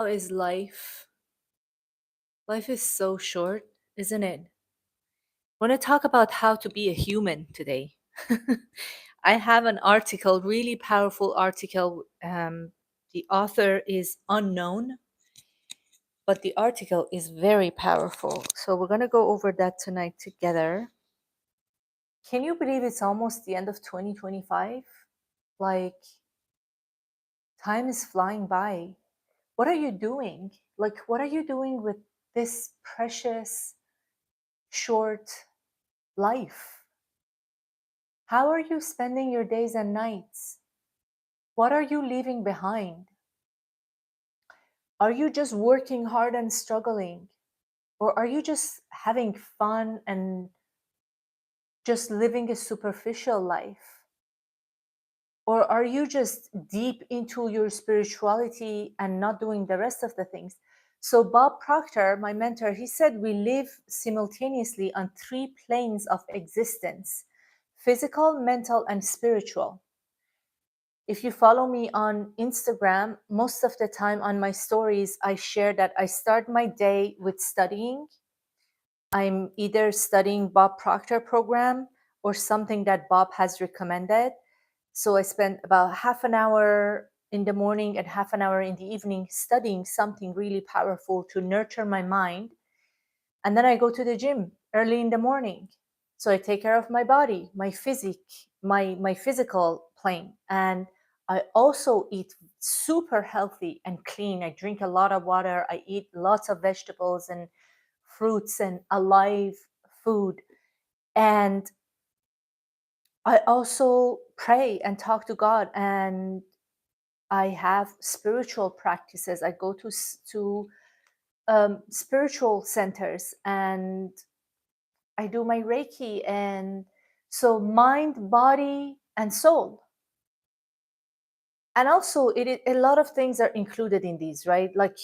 How is life? Life is so short, isn't it? I want to talk about how to be a human today. I have an article, really powerful article. The author is unknown, but the article is very powerful. So we're going to go over that tonight together. Can you believe it's almost the end of 2025? Like, time is flying by. What are you doing? Like, what are you doing with this precious, short life? How are you spending your days and nights? What are you leaving behind? Are you just working hard and struggling? Or are you just having fun and just living a superficial life? Or are you just deep into your spirituality and not doing the rest of the things? So, Bob Proctor, my mentor, he said we live simultaneously on three planes of existence: physical, mental, and spiritual. If you follow me on Instagram, most of the time on my stories, I share that I start my day with studying. I'm either studying Bob Proctor program or something that Bob has recommended. So I spend about half an hour in the morning and half an hour in the evening studying something really powerful to nurture my mind. And then I go to the gym early in the morning. So I take care of my body, my my physical plane. And I also eat super healthy and clean. I drink a lot of water. I eat lots of vegetables and fruits and alive food. And I also pray and talk to God, and I have spiritual practices. I go to spiritual centers, and I do my Reiki, and so mind, body, and soul. And also, a lot of things are included in these, right? Like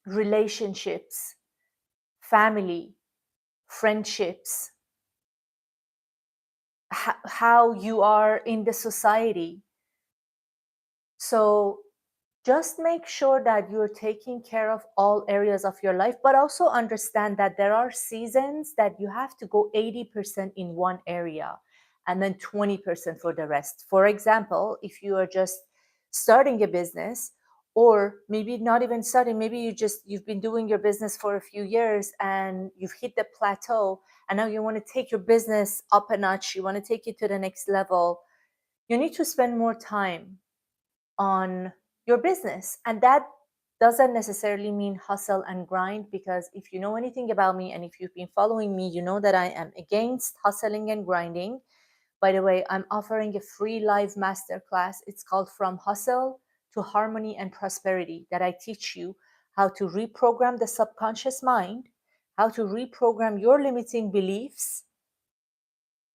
relationships, family, friendships, how you are in the society. So just make sure that you're taking care of all areas of your life, but also understand that there are seasons that you have to go 80% in one area and then 20% for the rest. For example, if you are just starting a business, or maybe not even starting, maybe you've been doing your business for a few years and you've hit the plateau, and now you want to take your business up a notch, you want to take it to the next level. You need to spend more time on your business. And that doesn't necessarily mean hustle and grind, because if you know anything about me and if you've been following me, you know that I am against hustling and grinding. By the way, I'm offering a free live masterclass. It's called From Hustle to Harmony and Prosperity, that I teach you how to reprogram the subconscious mind, how to reprogram your limiting beliefs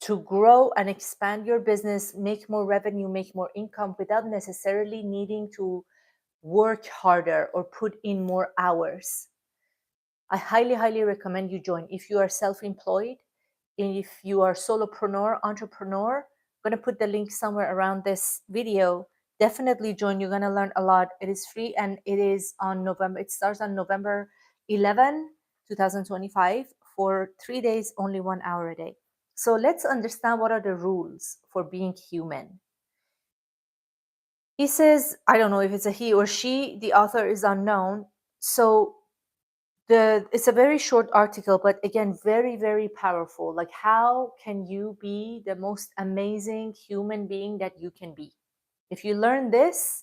to grow and expand your business, make more revenue, make more income without necessarily needing to work harder or put in more hours. I highly, highly recommend you join. If you are self-employed, if you are solopreneur, entrepreneur, I'm going to put the link somewhere around this video. Definitely join. You're going to learn a lot. It is free, and it is on November. It starts on November 11, 2025 for 3 days, only 1 hour a day. So let's understand what are the rules for being human. He says, I don't know if it's a he or she, the author is unknown. So it's a very short article, but again, very, very powerful. Like, how can you be the most amazing human being that you can be? If you learn this,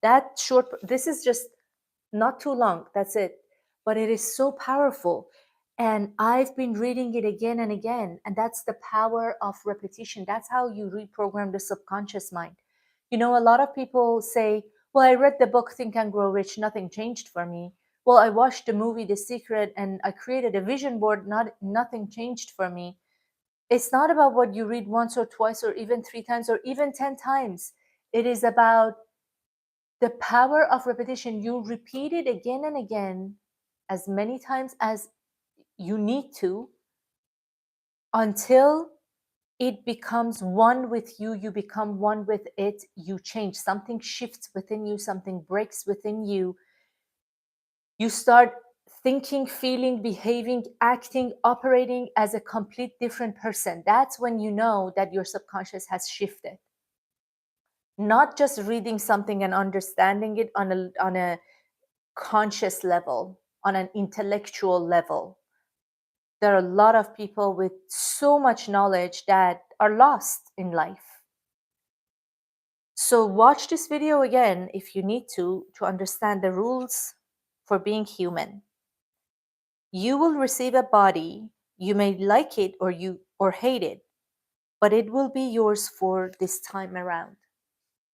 this is just not too long, that's it. But it is so powerful. And I've been reading it again and again. And that's the power of repetition. That's how you reprogram the subconscious mind. You know, a lot of people say, well, I read the book Think and Grow Rich, nothing changed for me. Well, I watched the movie The Secret and I created a vision board, nothing changed for me. It's not about what you read once or twice or even 3 times or even 10 times. It is about the power of repetition. You repeat it again and again, as many times as you need to, until it becomes one with you. You become one with it. You change. Something shifts within you, something breaks within you. You start thinking, feeling, behaving, acting, operating as a complete different person. That's when you know that your subconscious has shifted. Not just reading something and understanding it on a conscious level, on an intellectual level. There are a lot of people with so much knowledge that are lost in life. So watch this video again if you need to understand the rules for being human. You will receive a body. You may like it or hate it, but it will be yours for this time around.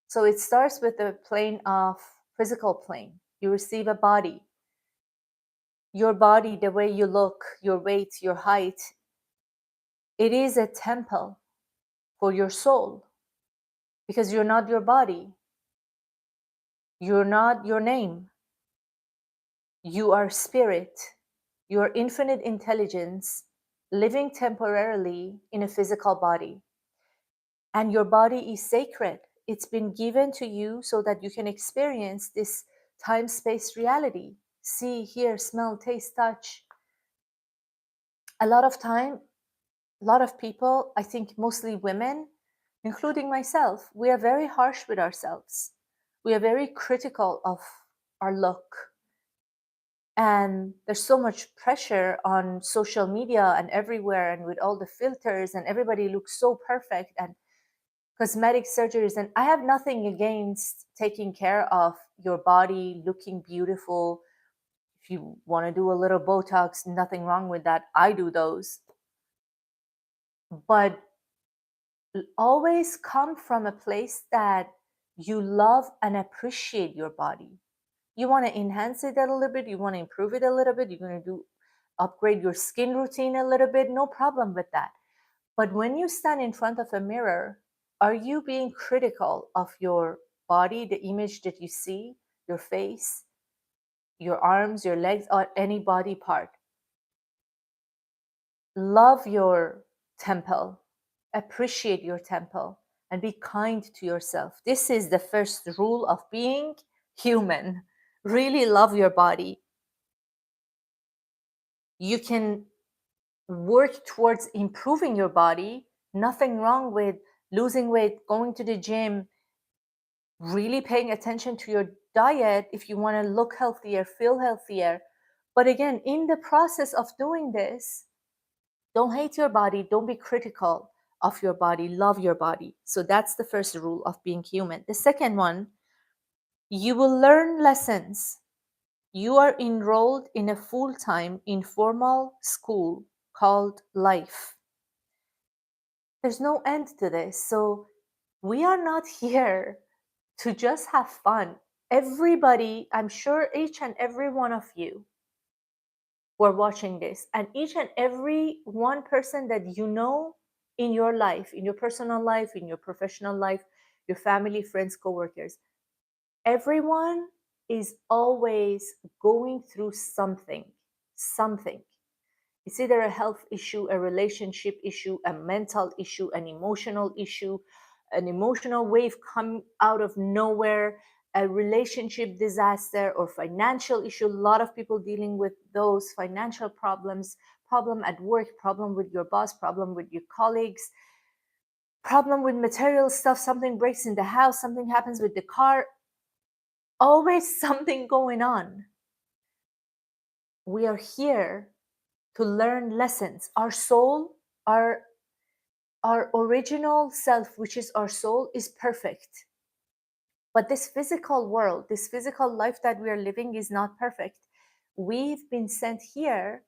So it starts with the plane of physical plane. You receive a body. Your body, the way you look, your weight, your height, it is a temple for your soul, because you're not your body. You're not your name. You are spirit. You are infinite intelligence living temporarily in a physical body. And your body is sacred. It's been given to you so that you can experience this time-space reality. See, hear, smell, taste, touch. A lot of time, a lot of people, I think mostly women, including myself, we are very harsh with ourselves. We are very critical of our look. And there's so much pressure on social media and everywhere, and with all the filters, and everybody looks so perfect, and cosmetic surgeries. And I have nothing against taking care of your body, looking beautiful. If you want to do a little Botox, nothing wrong with that. I do those. But always come from a place that you love and appreciate your body. You want to enhance it a little bit, you want to improve it a little bit, you're going to do upgrade your skin routine a little bit, no problem with that. But when you stand in front of a mirror, are you being critical of your body, the image that you see, your face, your arms, your legs, or any body part? Love your temple, appreciate your temple, and be kind to yourself. This is the first rule of being human. Really love your body. You can work towards improving your body. Nothing wrong with losing weight, going to the gym, really paying attention to your diet if you want to look healthier, feel healthier. But again, in the process of doing this, don't hate your body, don't be critical of your body, love your body. So that's the first rule of being human. The second one, you will learn lessons. You are enrolled in a full-time informal school called life. There's no end to this. So we are not here to just have fun. Everybody, I'm sure each and every one of you who are watching this, and each and every one person that you know in your life, in your personal life, in your professional life, your family, friends, coworkers, everyone is always going through something, something. It's either a health issue, a relationship issue, a mental issue, an emotional wave come out of nowhere, a relationship disaster or financial issue. A lot of people dealing with those financial problems, problem at work, problem with your boss, problem with your colleagues, problem with material stuff, something breaks in the house, something happens with the car, always something going on. We are here to learn lessons. Our soul, our original self, which is our soul, is perfect. But this physical world, this physical life that we are living is not perfect. We've been sent here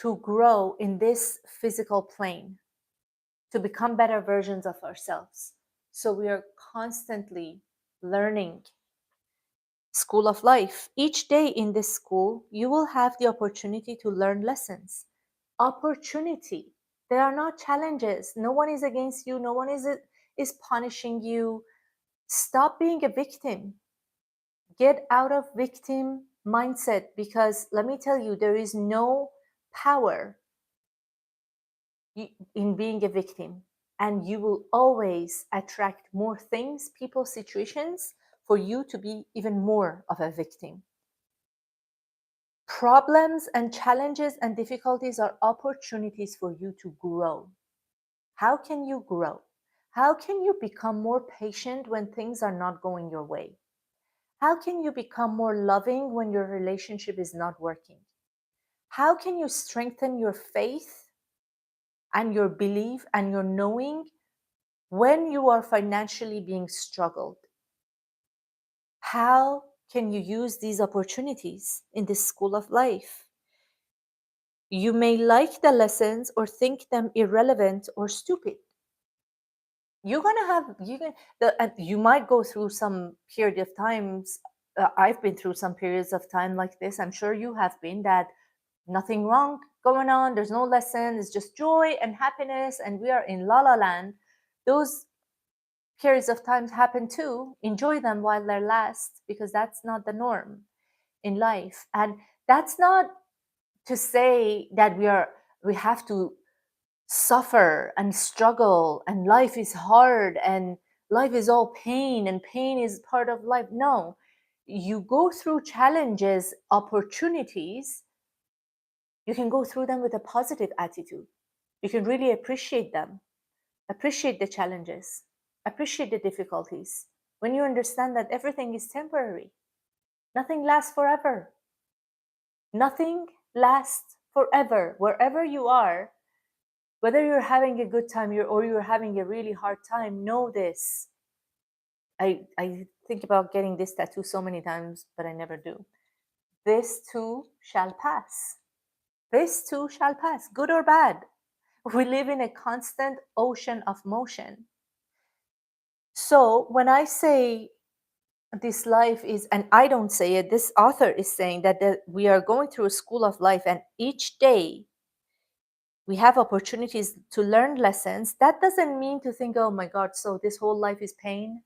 to grow in this physical plane, to become better versions of ourselves. So we are constantly learning. School of life. Each day in this school, you will have the opportunity to learn lessons. Opportunity. There are not challenges. No one is against you. No one is punishing you. Stop being a victim. Get out of victim mindset, because let me tell you, there is no power in being a victim, and you will always attract more things, people, situations for you to be even more of a victim. Problems and challenges and difficulties are opportunities for you to grow. How can you grow? How can you become more patient when things are not going your way? How can you become more loving when your relationship is not working? How can you strengthen your faith and your belief and your knowing when you are financially being struggled? How can you use these opportunities in this school of life? You may like the lessons or think them irrelevant or stupid. You're gonna have you might go through some period of times. I've been through some periods of time like this. I'm sure you have been, that nothing wrong going on. There's no lesson. It's just joy and happiness, and we are in la la land. Those periods of times happen too. Enjoy them while they last, because that's not the norm in life. And that's not to say that we have to suffer and struggle and life is hard and life is all pain and pain is part of life. No, you go through challenges, opportunities, you can go through them with a positive attitude. You can really appreciate them, appreciate the challenges, appreciate the difficulties. When you understand that everything is temporary, nothing lasts forever. Nothing lasts forever. Wherever you are, whether you're having a good time or you're having a really hard time, know this. I think about getting this tattoo so many times, but I never do. This too shall pass. This too shall pass, good or bad. We live in a constant ocean of motion. So when I say this life is, and I don't say it, this author is saying that we are going through a school of life, and each day we have opportunities to learn lessons. That doesn't mean to think, oh my God, so this whole life is pain,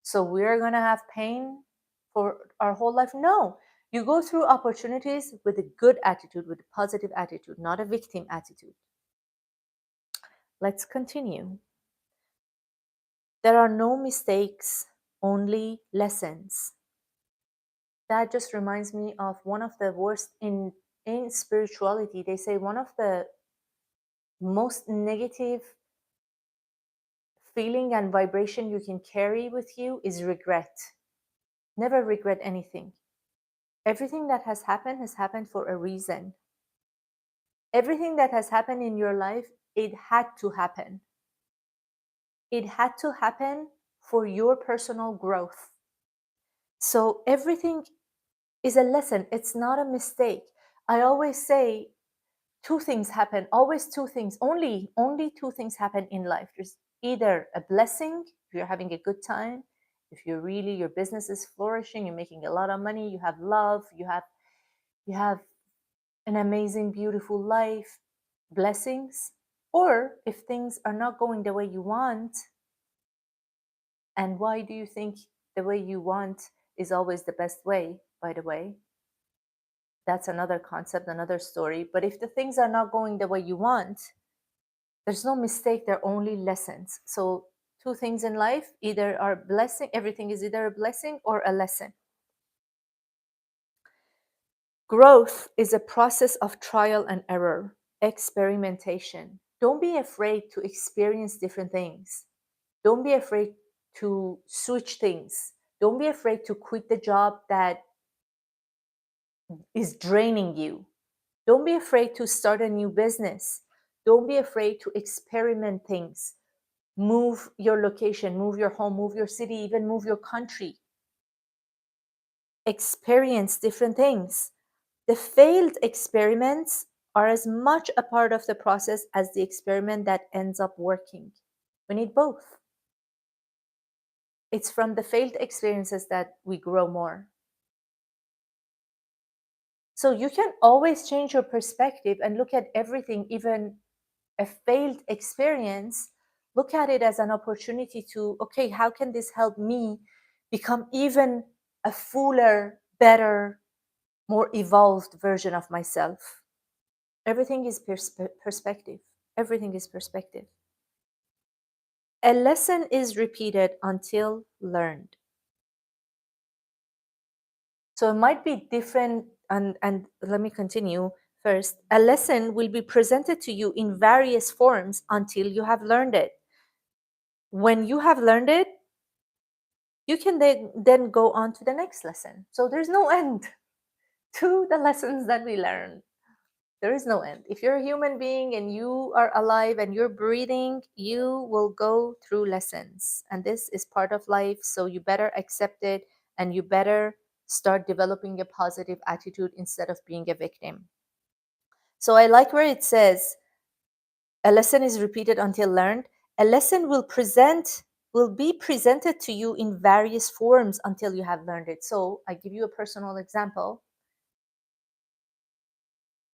so we're going to have pain for our whole life. No, you go through opportunities with a good attitude, with a positive attitude, not a victim attitude. Let's continue. There are no mistakes, only lessons. That just reminds me of one of the worst in spirituality. They say one of the most negative feeling and vibration you can carry with you is regret. Never regret anything. Everything that has happened for a reason. Everything that has happened in your life, it had to happen. It had to happen for your personal growth. So everything is a lesson. It's not a mistake. I always say two things happen, always two things, only two things happen in life. There's either a blessing, if you're having a good time, if you're really, your business is flourishing, you're making a lot of money, you have love, you have an amazing, beautiful life, blessings. Or if things are not going the way you want, and why do you think the way you want is always the best way, by the way? That's another concept, another story. But if the things are not going the way you want, there's no mistake, they're only lessons. So two things in life, either are blessing, everything is either a blessing or a lesson. Growth is a process of trial and error, experimentation. Don't be afraid to experience different things. Don't be afraid to switch things. Don't be afraid to quit the job that is draining you. Don't be afraid to start a new business. Don't be afraid to experiment things. Move your location, move your home, move your city, even move your country. Experience different things. The failed experiments are as much a part of the process as the experiment that ends up working. We need both. It's from the failed experiences that we grow more. So you can always change your perspective and look at everything, even a failed experience, look at it as an opportunity to, okay, how can this help me become even a fuller, better, more evolved version of myself? Everything is perspective. Everything is perspective. A lesson is repeated until learned. So it might be different and let me continue first. A lesson will be presented to you in various forms until you have learned it. When you have learned it, you can then go on to the next lesson. So there's no end to the lessons that we learn. There is no end. If you're a human being and you are alive and you're breathing, you will go through lessons. And this is part of life. So you better accept it and you better start developing a positive attitude instead of being a victim. So I like where it says, a lesson is repeated until learned. A lesson will be presented to you in various forms until you have learned it. So I give you a personal example.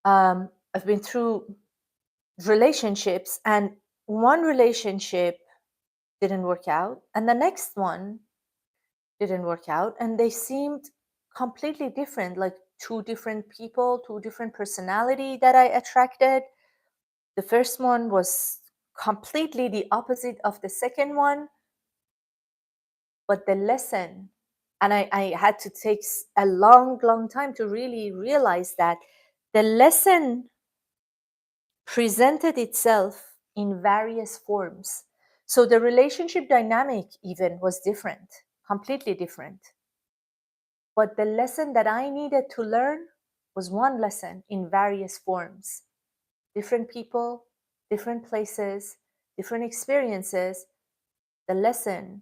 I've been through relationships, and one relationship didn't work out and the next one didn't work out, and they seemed completely different, like two different people, two different personality that I attracted. The first one was completely the opposite of the second one, but the lesson, and I had to take a long time to really realize that the lesson presented itself in various forms. So the relationship dynamic even was different, completely different. But the lesson that I needed to learn was one lesson in various forms. Different people, different places, different experiences. The lesson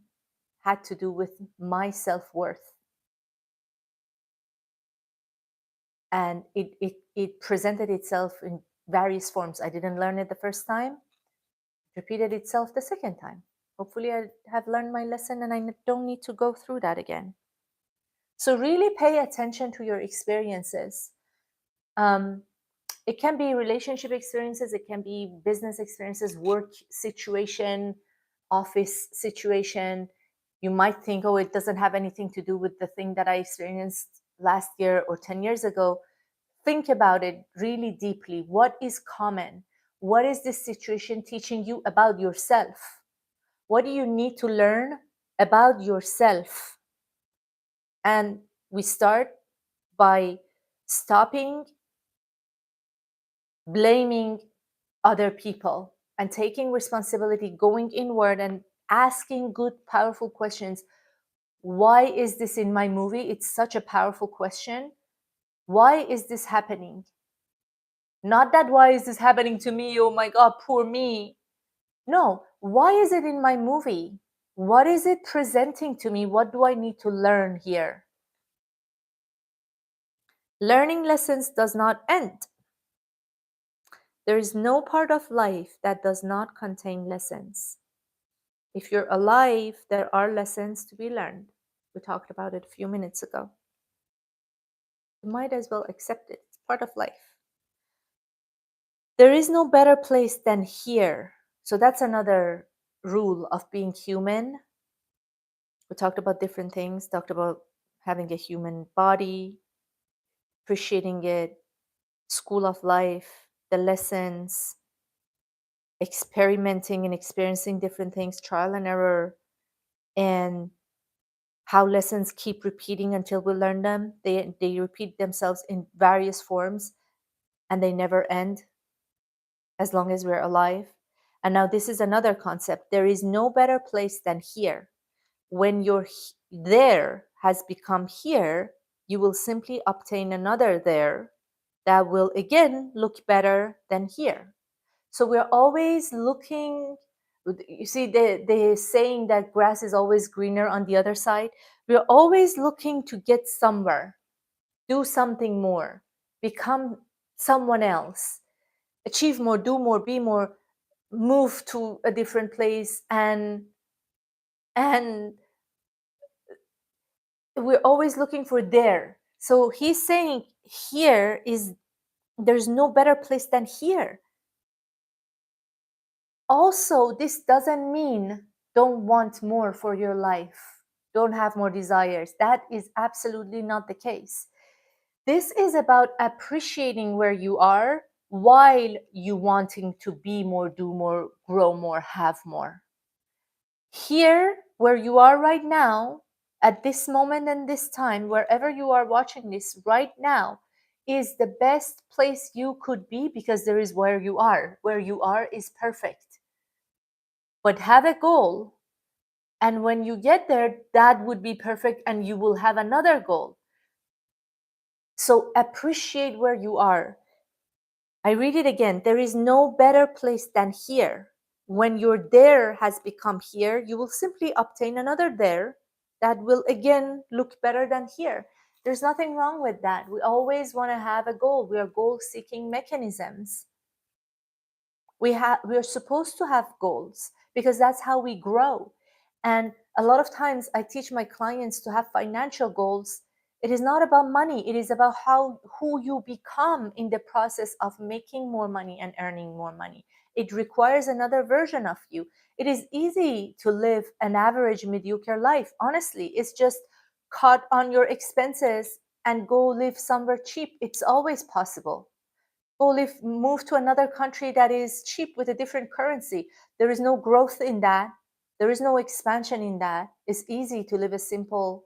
had to do with my self-worth. And it presented itself in various forms. I didn't learn it the first time. Repeated itself the second time. Hopefully I have learned my lesson and I don't need to go through that again. So really pay attention to your experiences. It can be relationship experiences, it can be business experiences, work situation, office situation. You might think, oh, it doesn't have anything to do with the thing that I experienced last year or 10 years ago. Think about it really deeply. What is common? What is this situation teaching you about yourself? What do you need to learn about yourself? And we start by stopping blaming other people and taking responsibility, going inward and asking good, powerful questions. Why is this in my movie? It's such a powerful question. Why is this happening? Not that why is this happening to me? Oh my God, poor me. No, why is it in my movie? What is it presenting to me? What do I need to learn here? Learning lessons does not end. There is no part of life that does not contain lessons. If you're alive, there are lessons to be learned. We talked about it a few minutes ago. You might as well accept it. It's part of life. There is no better place than here. So that's another rule of being human. We talked about different things, talked about having a human body, appreciating it, school of life, the lessons, experimenting and experiencing different things, trial and error, and how lessons keep repeating until we learn them. They repeat themselves in various forms and they never end as long as we're alive. And now this is another concept. There is no better place than here. When your there has become here, you will simply obtain another there that will again look better than here. So we're always looking, you see the saying that grass is always greener on the other side. We're always looking to get somewhere, do something more, become someone else, achieve more, do more, be more, move to a different place, and we're always looking for there. So he's saying here is, there's no better place than here. Also, this doesn't mean don't want more for your life, don't have more desires. That is absolutely not the case. This is about appreciating where you are while you wanting to be more, do more, grow more, have more. Here, where you are right now, at this moment and this time, wherever you are watching this right now, is the best place you could be because there is where you are. Where you are is perfect. But have a goal, and when you get there, that would be perfect, and you will have another goal. So appreciate where you are. I read it again. There is no better place than here. When your there has become here, you will simply obtain another there that will again look better than here. There's nothing wrong with that. We always want to have a goal. We are goal seeking mechanisms. We are supposed to have goals because that's how we grow. And a lot of times I teach my clients to have financial goals. It is not about money. It is about who you become in the process of making more money and earning more money. It requires another version of you. It is easy to live an average mediocre life. Honestly, it's just cut on your expenses and go live somewhere cheap. It's always possible. Or live, move to another country that is cheap with a different currency. There is no growth in that. There is no expansion in that. It's easy to live a simple,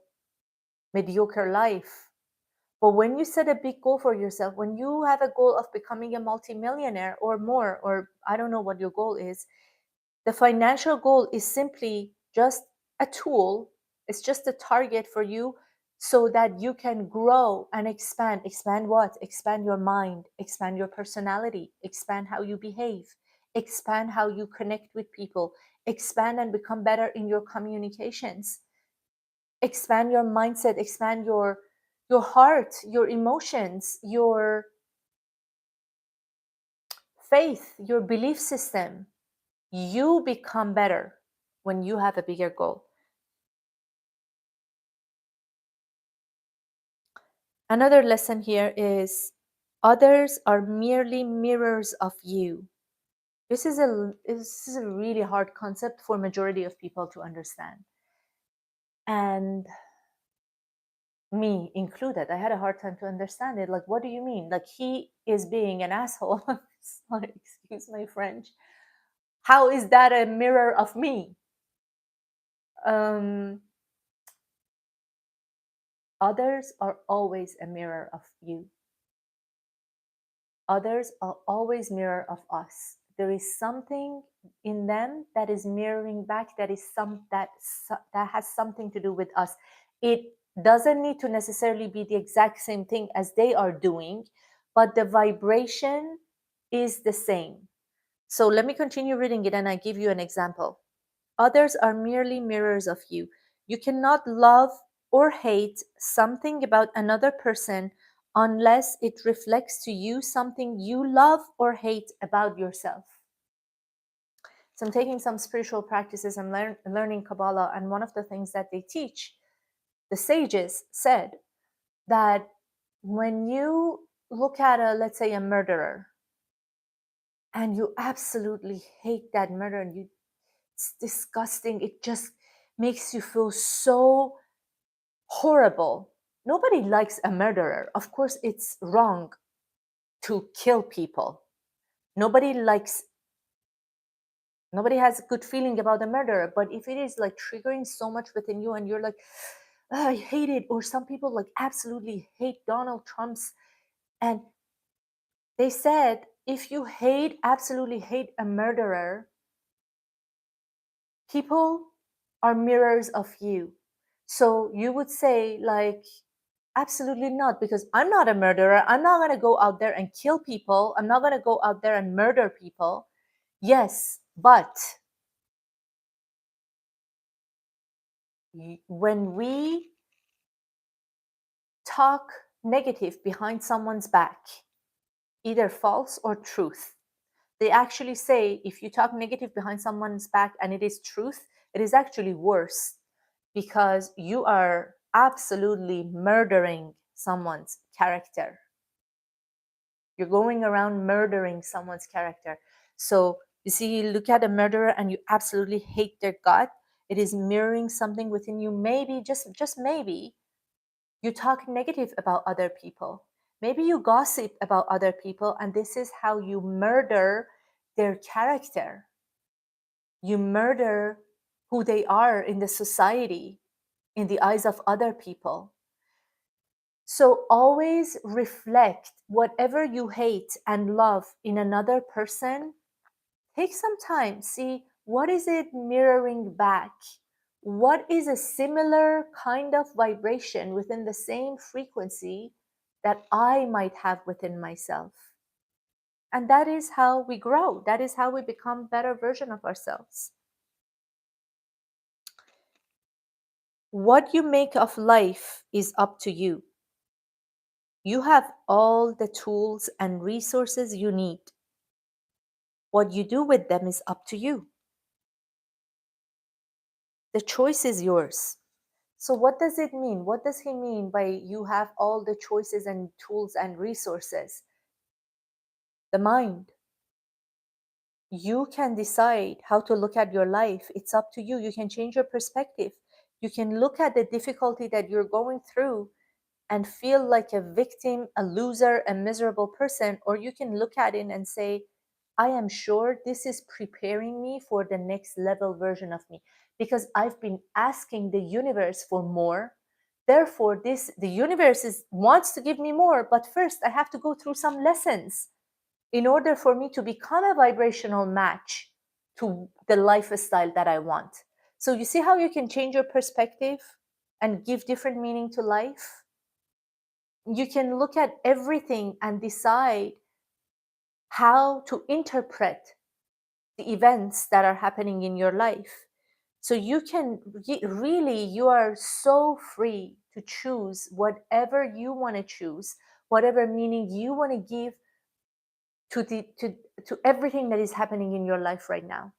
mediocre life. But when you set a big goal for yourself, when you have a goal of becoming a multimillionaire or more, or I don't know what your goal is, the financial goal is simply just a tool. It's just a target for you so that you can grow and expand. Expand what? Expand your mind, expand your personality, expand how you behave, expand how you connect with people, expand and become better in your communications, expand your mindset, expand your heart, your emotions, your faith, your belief system. You become better when you have a bigger goal. Another lesson here is others are merely mirrors of you. This is a really hard concept for majority of people to understand. And me included, I had a hard time to understand it. Like, what do you mean? Like, he is being an asshole. Sorry, excuse my French. How is that a mirror of me? Um, Others are always a mirror of you. Others are always mirror of us. There is something in them that is mirroring back, that is that has something to do with us. It doesn't need to necessarily be the exact same thing as they are doing, but the vibration is the same. So let me continue reading it and I give you an example. Others are merely mirrors of you. You cannot love or hate something about another person unless it reflects to you something you love or hate about yourself. So I'm taking some spiritual practices, I'm learning Kabbalah, and one of the things that they teach, the sages said that when you look at let's say a murderer, and you absolutely hate that murder, and it's disgusting, it just makes you feel so horrible. Nobody likes a murderer. Of course, it's wrong to kill people. Nobody has a good feeling about a murderer. But if it is like triggering so much within you and you're like, "Oh, I hate it," or some people like absolutely hate Donald Trump's, and they said if you absolutely hate a murderer, people are mirrors of you. So you would say like, absolutely not, because I'm not a murderer. I'm not going to go out there and kill people. I'm not going to go out there and murder people. Yes, but when we talk negative behind someone's back, either false or truth, they actually say if you talk negative behind someone's back and it is truth, it is actually worse because you are absolutely murdering someone's character. You're going around murdering someone's character. So you see, you look at a murderer and you absolutely hate their gut. It is mirroring something within you. Maybe, just maybe, you talk negative about other people. Maybe you gossip about other people, and this is how you murder their character. You murder who they are in the society, in the eyes of other people. So always reflect whatever you hate and love in another person. Take some time, see what is it mirroring back? What is a similar kind of vibration within the same frequency that I might have within myself? And that is how we grow. That is how we become better version of ourselves. What you make of life is up to you. You have all the tools and resources you need. What you do with them is up to you. The choice is yours. So, what does it mean? What does he mean by you have all the choices and tools and resources? The mind. You can decide how to look at your life. It's up to you. You can change your perspective. You can look at the difficulty that you're going through and feel like a victim, a loser, a miserable person, or you can look at it and say, I am sure this is preparing me for the next level version of me because I've been asking the universe for more. Therefore, the universe wants to give me more, but first I have to go through some lessons in order for me to become a vibrational match to the lifestyle that I want. So you see how you can change your perspective and give different meaning to life? You can look at everything and decide how to interpret the events that are happening in your life. So you can really, you are so free to choose whatever you want to choose, whatever meaning you want to give to to everything that is happening in your life right now.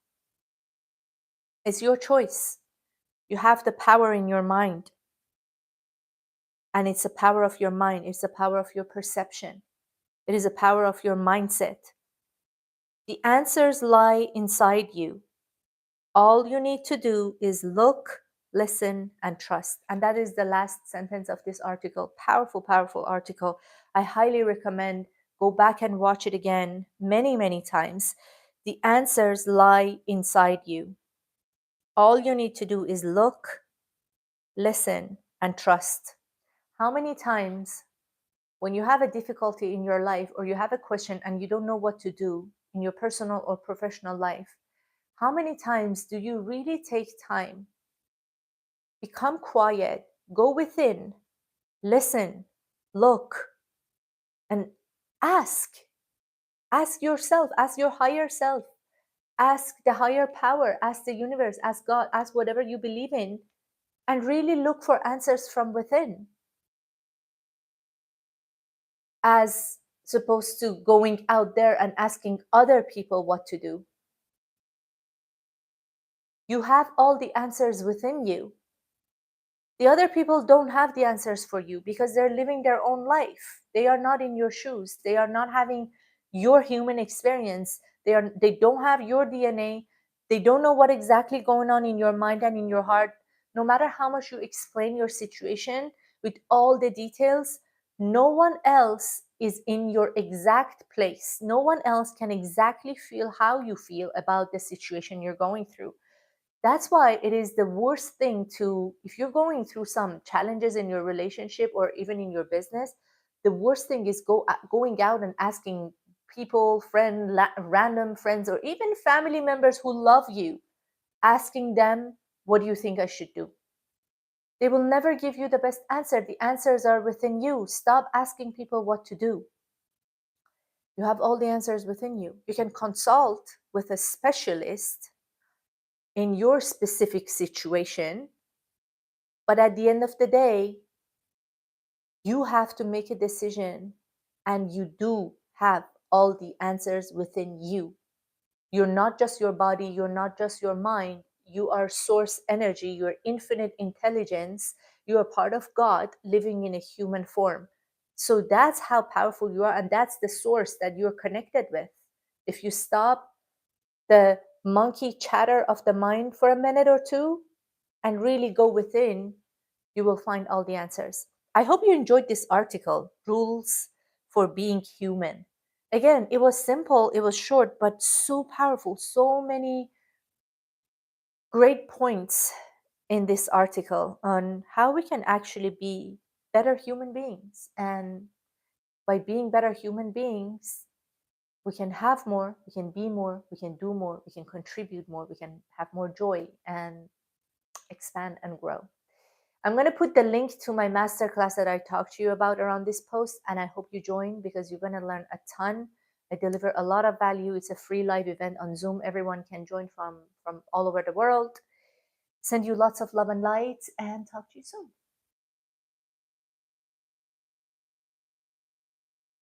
It's your choice. You have the power in your mind, and it's the power of your mind. It's the power of your perception. It is the power of your mindset. The answers lie inside you. All you need to do is look, listen, and trust. And that is the last sentence of this article. Powerful, powerful article. I highly recommend go back and watch it again many, many times. The answers lie inside you. All you need to do is look, listen, and trust. How many times when you have a difficulty in your life or you have a question and you don't know what to do in your personal or professional life, how many times do you really take time, become quiet, go within, listen, look, and ask? Ask yourself, ask your higher self, ask the higher power, ask the universe, ask God, ask whatever you believe in, and really look for answers from within, as opposed to going out there and asking other people what to do. You have all the answers within you. The other people don't have the answers for you because they're living their own life. They are not in your shoes. They are not having your human experience. They don't have your DNA. They don't know what exactly going on in your mind and in your heart. No matter how much you explain your situation with all the details, no one else is in your exact place. No one else can exactly feel how you feel about the situation you're going through. That's why it is the worst thing to, if you're going through some challenges in your relationship or even in your business, the worst thing is going out and asking people, random friends, or even family members who love you, asking them, what do you think I should do? They will never give you the best answer. The answers are within you. Stop asking people what to do. You have all the answers within you. You can consult with a specialist in your specific situation. But at the end of the day, you have to make a decision, and you do have all the answers within you. You're not just your body, you're not just your mind. You are source energy, you're infinite intelligence, you are part of God living in a human form. So that's how powerful you are, and that's the source that you're connected with. If you stop the monkey chatter of the mind for a minute or two and really go within, you will find all the answers. I hope you enjoyed this article, Rules for Being Human. Again, it was simple, it was short, but so powerful. So many great points in this article on how we can actually be better human beings. And by being better human beings, we can have more, we can be more, we can do more, we can contribute more, we can have more joy and expand and grow. I'm going to put the link to my masterclass that I talked to you about around this post, and I hope you join because you're going to learn a ton. I deliver a lot of value. It's a free live event on Zoom. Everyone can join from all over the world. Send you lots of love and light, and talk to you soon.